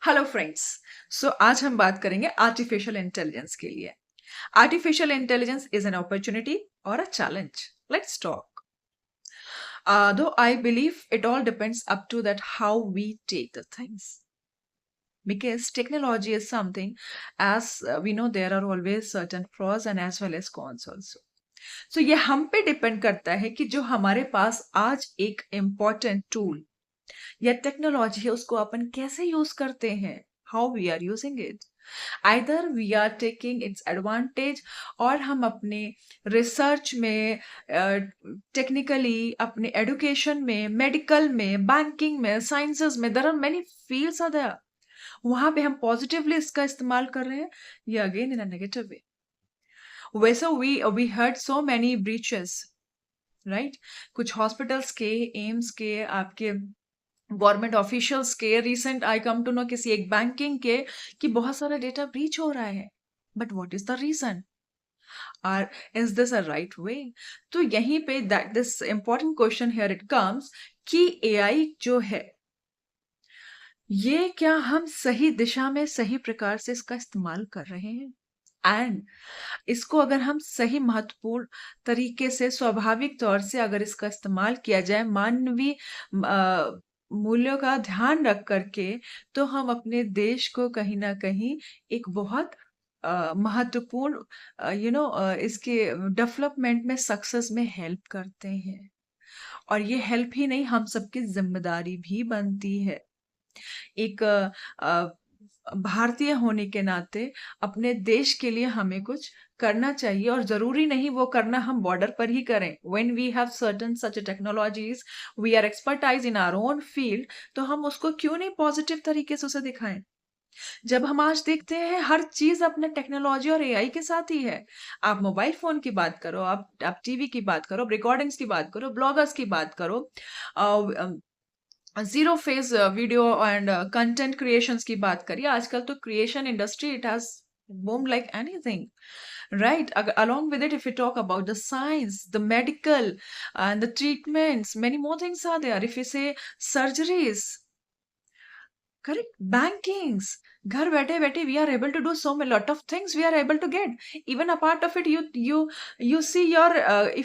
Hello friends. आज हम बात करेंगे आर्टिफिशियल इंटेलिजेंस के लिए। Artificial intelligence is an opportunity और a challenge. Let's talk. Though I believe it all depends up to that how we take the things. Because technology is something, as we know, there are always certain pros and as well as cons also. So ये हम पे depend करता है कि जो हमारे पास आज एक इम्पॉर्टेंट टूल या टेक्नोलॉजी है उसको अपन कैसे यूज करते हैं, how we are using it. Either we are taking its advantage और हम अपने रिसर्च में, टेक्निकली अपने एडुकेशन में, मेडिकल में, बैंकिंग में, साइंसेस में, there are many fields are there, वहां पे हम पॉजिटिवली इसका इस्तेमाल कर रहे हैं या again in a negative way. वैसे we heard so many breaches, right. कुछ हॉस्पिटल्स के, एम्स के, आपके गवर्नमेंट ऑफिशियल्स के, recent I come to know किसी एक बैंकिंग के कि बहुत सारा डेटा ब्रीच हो रहा है। But what is the reason? Or is this a right way? तो यहीं पे that this important question here it comes कि एआई जो है, ये क्या हम सही दिशा में सही प्रकार से इसका इस्तेमाल कर रहे हैं? एंड इसको अगर हम सही महत्वपूर्ण तरीके से, स्वाभाविक तौर से अगर इसका इस्तेमाल किया जाए मानवीय मूल्यों का ध्यान रख करके, तो हम अपने देश को कहीं ना कहीं एक बहुत महत्वपूर्ण इसके डेवलपमेंट में, सक्सेस में हेल्प करते हैं। और ये हेल्प ही नहीं, हम सबकी जिम्मेदारी भी बनती है। एक भारतीय होने के नाते अपने देश के लिए हमें कुछ करना चाहिए, और जरूरी नहीं वो करना हम बॉर्डर पर ही करें। When we have certain such technologies, we are expertise in our own field, तो हम उसको क्यों नहीं पॉजिटिव तरीके से उसे दिखाएं। जब हम आज देखते हैं हर चीज अपने टेक्नोलॉजी और एआई के साथ ही है। आप मोबाइल फोन की बात करो, आप टीवी की बात करो, रिकॉर्डिंग्स की बात करो, ब्लॉगर्स की बात करो, zero phase video and content creations की बात करिए। आजकल तो creation industry, it has boom like anything, right. along with it, if we talk about the science, the medical and the treatments, many more things are there. If we say surgeries, correct, bankings, घर बैठे बैठे we are able to do so many lot of things we are able to get. Even a part of it, you see your,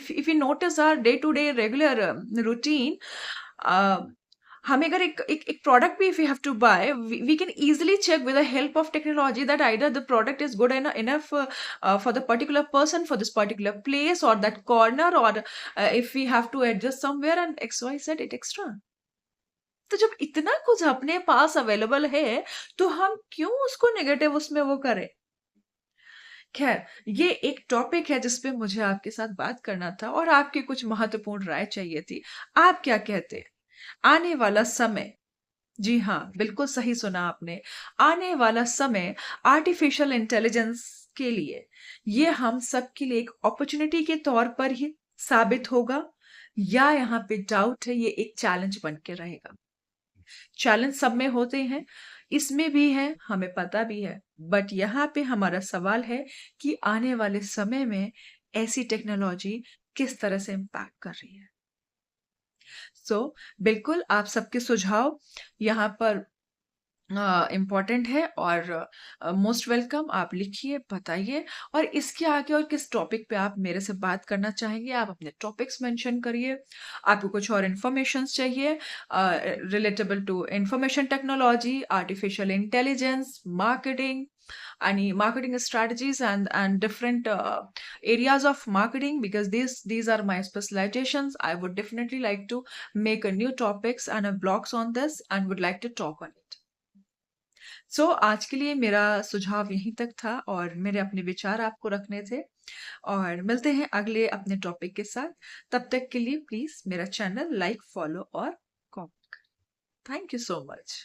if you notice our day to day regular routine, uh, हमें अगर एक product भी if you have to buy, we can easily check with the help of technology that either the product is good enough for the particular person, for this particular place और that corner, और if we have to adjust somewhere and X Y said it extra. तो जब इतना कुछ अपने पास available है, तो हम क्यों उसको नेगेटिव उसमें वो करें? खैर, ये एक टॉपिक है जिसपे मुझे आपके साथ बात करना था और आपकी कुछ महत्वपूर्ण राय चाहिए थी। आप क्या कहते हैं? आने वाला समय, जी हाँ, बिल्कुल सही सुना आपने। आने वाला समय आर्टिफिशियल इंटेलिजेंस के लिए, ये हम सबके लिए एक अपॉर्चुनिटी के तौर पर ही साबित होगा, या यहाँ पे डाउट है, ये एक चैलेंज बन के रहेगा? चैलेंज सब में होते हैं, इसमें भी है, हमें पता भी है। बट यहाँ पे हमारा सवाल है कि आने वाले समय में ऐसी टेक्नोलॉजी किस तरह से इम्पैक्ट कर रही है। बिल्कुल आप सबके सुझाव यहाँ पर इम्पोर्टेंट है, और मोस्ट वेलकम। आप लिखिए, बताइए, और इसके आगे और किस टॉपिक पे आप मेरे से बात करना चाहेंगे, आप अपने टॉपिक्स मेंशन करिए। आपको कुछ और इन्फॉर्मेशन चाहिए relatable to information technology, artificial intelligence, marketing, any marketing strategies and different areas of marketing, because these are my specializations. I would definitely like to make a new topics and a blogs on this and would like to talk on it. आज के लिए मेरा सुझाव यहीं तक था और मेरे अपने विचार आपको रखने थे, और मिलते हैं अगले अपने टॉपिक के साथ। तब तक के लिए प्लीज मेरा चैनल लाइक, फॉलो और comment. Thank you so much.